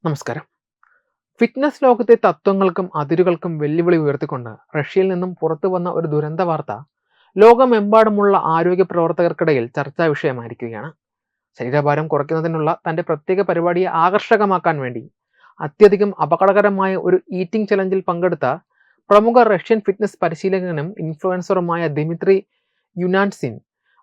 നമസ്കാരം. ഫിറ്റ്നസ് ലോകത്തെ തത്വങ്ങൾക്കും അതിരുകൾക്കും വെല്ലുവിളി ഉയർത്തിക്കൊണ്ട് റഷ്യയിൽ നിന്നും പുറത്തു വന്ന ഒരു ദുരന്ത വാർത്ത ലോകമെമ്പാടുമുള്ള ആരോഗ്യ പ്രവർത്തകർക്കിടയിൽ ചർച്ചാ വിഷയമായിരിക്കുകയാണ്. ശരീരഭാരം കുറയ്ക്കുന്നതിനുള്ള തന്റെ പ്രത്യേക പരിപാടിയെ ആകർഷകമാക്കാൻ വേണ്ടി അത്യധികം അപകടകരമായ ഒരു ഈറ്റിംഗ് ചലഞ്ചിൽ പങ്കെടുത്ത പ്രമുഖ റഷ്യൻ ഫിറ്റ്നസ് പരിശീലകനും ഇൻഫ്ലുവൻസറുമായ ദിമിത്രി യുനാൻസിൻ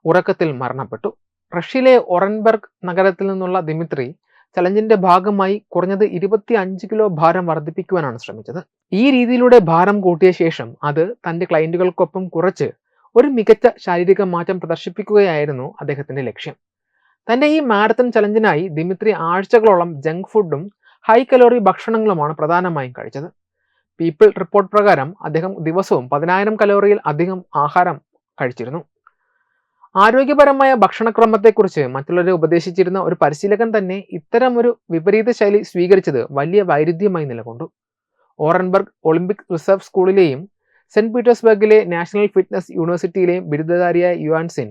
ഉറക്കത്തിൽ മരണപ്പെട്ടു. റഷ്യയിലെ ഒറൻബർഗ് നഗരത്തിൽ നിന്നുള്ള ദിമിത്രി ചലഞ്ചിന്റെ ഭാഗമായി കുറഞ്ഞത് 25 കിലോ ഭാരം വർദ്ധിപ്പിക്കുവാനാണ് ശ്രമിച്ചത്. ഈ രീതിയിലൂടെ ഭാരം കൂട്ടിയ ശേഷം അത് തന്റെ ക്ലയന്റുകൾക്കൊപ്പം കുറച്ച് ഒരു മികച്ച ശാരീരിക മാറ്റം പ്രദർശിപ്പിക്കുകയായിരുന്നു അദ്ദേഹത്തിന്റെ ലക്ഷ്യം. തന്റെ ഈ മാരത്തൺ ചലഞ്ചിനായി ദിമിത്രി ആഴ്ചകളോളം ജങ്ക് ഫുഡും ഹൈ കലോറി ഭക്ഷണങ്ങളുമാണ് പ്രധാനമായും കഴിച്ചത്. പീപ്പിൾ റിപ്പോർട്ട് പ്രകാരം അദ്ദേഹം ദിവസവും 10,000 കലോറിയിൽ അധികം ആഹാരം കഴിച്ചിരുന്നു. ആരോഗ്യപരമായ ഭക്ഷണക്രമത്തെക്കുറിച്ച് മറ്റുള്ളവരെ ഉപദേശിച്ചിരുന്ന ഒരു പരിശീലകൻ തന്നെ ഇത്തരമൊരു വിപരീത ശൈലി സ്വീകരിച്ചത് വലിയ വൈരുദ്ധ്യമായി നിലകൊണ്ടു. ഓറൻബർഗ് ഒളിമ്പിക് റിസർവ് സ്കൂളിലെയും സെന്റ് പീറ്റേഴ്സ്ബർഗിലെ നാഷണൽ ഫിറ്റ്നസ് യൂണിവേഴ്സിറ്റിയിലെയും ബിരുദധാരിയായ യുവാൻസിൻ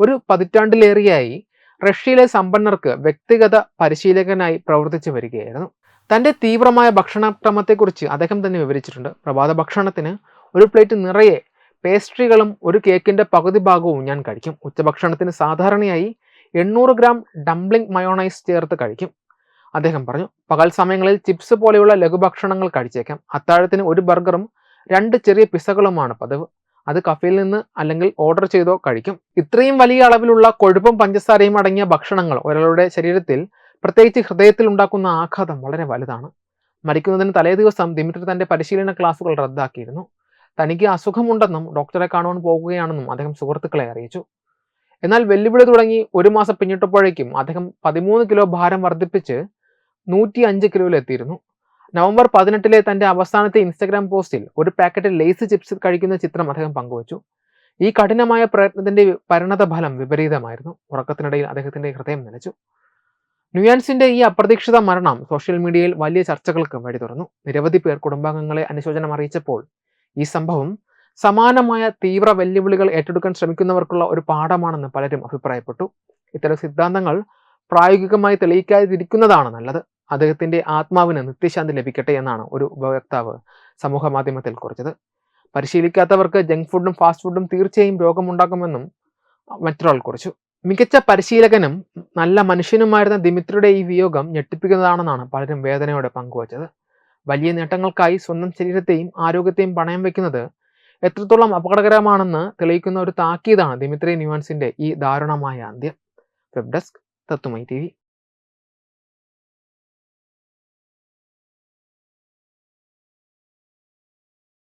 ഒരു പതിറ്റാണ്ടിലേറെയായി റഷ്യയിലെ സമ്പന്നർക്ക് വ്യക്തിഗത പരിശീലകനായി പ്രവർത്തിച്ചു വരികയായിരുന്നു. തന്റെ തീവ്രമായ ഭക്ഷണക്രമത്തെക്കുറിച്ച് അദ്ദേഹം തന്നെ വിവരിച്ചിട്ടുണ്ട്. പ്രഭാത ഭക്ഷണത്തിന് ഒരു പ്ലേറ്റ് നിറയെ പേസ്ട്രികളും ഒരു കേക്കിന്റെ പകുതി ഭാഗവും ഞാൻ കഴിക്കും. ഉച്ചഭക്ഷണത്തിന് സാധാരണയായി 800 ഗ്രാം ഡംപ്ലിംഗ് മയോണൈസ് ചേർത്ത് കഴിക്കും, അദ്ദേഹം പറഞ്ഞു. പകൽ സമയങ്ങളിൽ ചിപ്സ് പോലെയുള്ള ലഘുഭക്ഷണങ്ങൾ കഴിച്ചേക്കാം. അത്താഴത്തിന് ഒരു ബർഗറും 2 ചെറിയ പിസകളുമാണ് പതിവ്. അത് കഫയിൽ നിന്ന് അല്ലെങ്കിൽ ഓർഡർ ചെയ്തോ കഴിക്കും. ഇത്രയും വലിയ അളവിലുള്ള കൊഴുപ്പും പഞ്ചസാരയും അടങ്ങിയ ഭക്ഷണങ്ങൾ ഒരാളുടെ ശരീരത്തിൽ, പ്രത്യേകിച്ച് ഹൃദയത്തിൽ ഉണ്ടാക്കുന്ന ആഘാതം വളരെ വലുതാണ്. മരിക്കുന്നതിന് തലേദിവസം ദിമിത്രി തന്റെ പരിശീലന ക്ലാസുകൾ റദ്ദാക്കിയിരുന്നു. തനിക്ക് അസുഖമുണ്ടെന്നും ഡോക്ടറെ കാണുവാൻ പോകുകയാണെന്നും അദ്ദേഹം സുഹൃത്തുക്കളെ അറിയിച്ചു. എന്നാൽ വെല്ലുവിളി തുടങ്ങി 1 മാസം പിന്നിട്ടപ്പോഴേക്കും അദ്ദേഹം 13 കിലോ ഭാരം വർദ്ധിപ്പിച്ച് 105 കിലോയിലെത്തിയിരുന്നു. നവംബർ 18 തന്റെ അവസാനത്തെ ഇൻസ്റ്റഗ്രാം പോസ്റ്റിൽ ഒരു പാക്കറ്റ് ലേസ് ചിപ്സ് കഴിക്കുന്ന ചിത്രം അദ്ദേഹം പങ്കുവച്ചു. ഈ കഠിനമായ പ്രയത്നത്തിന്റെ പരിണത ഫലം വിപരീതമായിരുന്നു. ഉറക്കത്തിനിടയിൽ അദ്ദേഹത്തിന്റെ ഹൃദയം നിലച്ചു. ന്യൂയാൻസിന്റെ ഈ അപ്രതീക്ഷിത മരണം സോഷ്യൽ മീഡിയയിൽ വലിയ ചർച്ചകൾക്ക് വഴി തുറന്നു. നിരവധി പേർ കുടുംബാംഗങ്ങളെ അനുശോചനം അറിയിച്ചപ്പോൾ ഈ സംഭവം സമാനമായ തീവ്ര വെല്ലുവിളികൾ ഏറ്റെടുക്കാൻ ശ്രമിക്കുന്നവർക്കുള്ള ഒരു പാഠമാണെന്ന് പലരും അഭിപ്രായപ്പെട്ടു. ഇത്തരം സിദ്ധാന്തങ്ങൾ പ്രായോഗികമായി തെളിയിക്കാതിരിക്കുന്നതാണ് നല്ലത്. അദ്ദേഹത്തിന്റെ ആത്മാവിന് നിത്യശാന്തി ലഭിക്കട്ടെ എന്നാണ് ഒരു ഉപയോക്താവ് സമൂഹ മാധ്യമത്തിൽ കുറിച്ചത്. പരിശീലിക്കാത്തവർക്ക് ജങ്ക് ഫുഡും ഫാസ്റ്റ് ഫുഡും തീർച്ചയായും രോഗമുണ്ടാക്കുമെന്നും മറ്റൊരാൾ കുറിച്ചു. മികച്ച പരിശീലകനും നല്ല മനുഷ്യനുമായിരുന്ന ദിമിത്രിയുടെ ഈ വിയോഗം ഞെട്ടിപ്പിക്കുന്നതാണെന്നാണ് പലരും വേദനയോടെ പങ്കുവച്ചത്. വലിയ നേട്ടങ്ങൾക്കായി സ്വന്തം ശരീരത്തെയും ആരോഗ്യത്തെയും പണയം വെക്കുന്നത് എത്രത്തോളം അപകടകരമാണെന്ന് തെളിയിക്കുന്ന ഒരു താക്കീതാണ് ദിമിത്രി ന്യൂയാൻസിന്റെ ഈ ദാരുണമായ അന്ത്യം. വെബ് ഡെസ്ക് തത്തുമൈ TV.